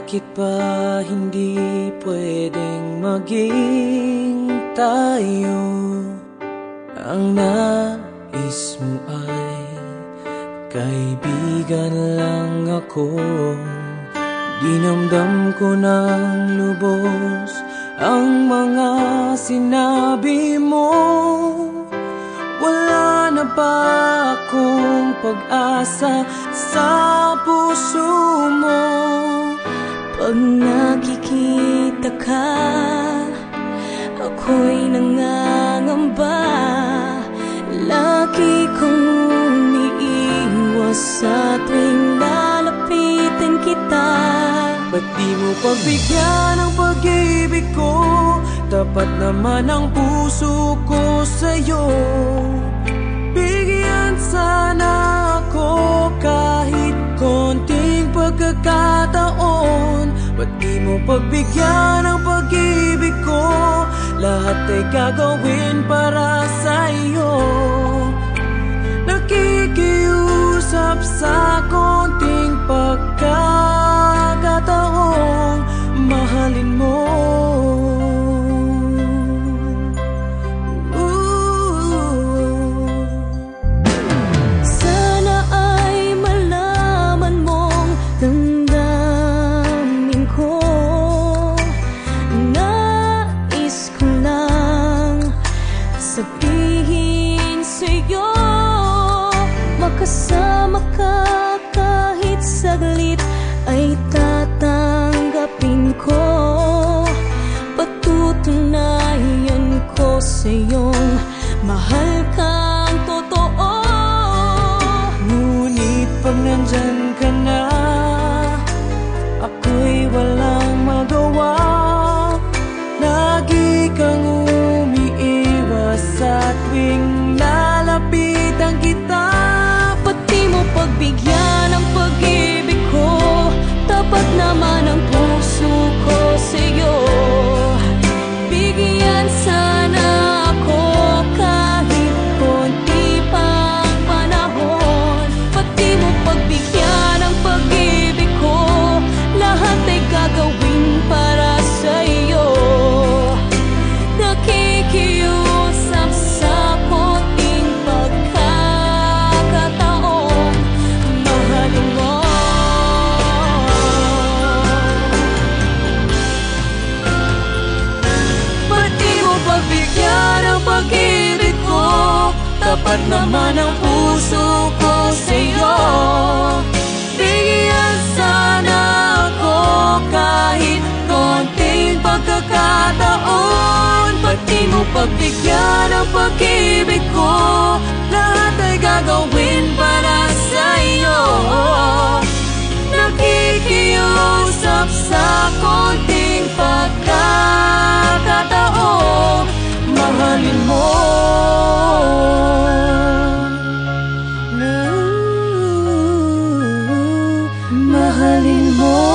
Bakit ba hindi pwedeng maging tayo? Ang nais mo ay kaibigan lang ako. Dinamdam ko ng lubos ang mga sinabi mo. Wala na ba akong pag-asa sa puso mo? Pag nakikita ka, ako'y nangangamba. Lagi kong umiiwas sa tuwing lalapitan kita. Ba't di mo pagbigyan ang pag-ibig ko? Tapat naman ang puso ko sa'yo. Bigyan sana ako kahit konting pagkakataon. Ba't di mo pagbigyan ang pag-ibig ko? Lahat ay gagawin para sa'yo. Nakikiusap sa konting pagkakataon, mahalin mo. Sana ay malaman mong damdamin ko. Nais ko lang sabihin sa'yo, makasama ka kahit saglit ay tatanggapin ko. Patutunayan ko sa'yong mahal kang totoo. Ngunit pag nandyan ka na, ako'y walang magawa. Lagi kang umiiwas sa tuwing lalapitan kita. Pati mo pagbigyan ang pag-ibig ko, tapat naman ang puso ko sa'yo. Bigyan sana ako kahit konti pang panahon. Pati mo pagbigyan ang pag-ibig ko, lahat ay gagawin para sa'yo. Nakikiusap sa konting pagkakataon, mahalin mo. Pati mo pagbigyan ang pag-ibig ko, tapat naman ang puso ko sa'yo. Bigyan sana ako kahit konting pagkakataon. Pati mo pagbigyan ang pag-ibig ko, lahat ay gagawin para sa'yo. Nakikiusap sa konting pagkakataon, mahalin mo. Mahalin mo.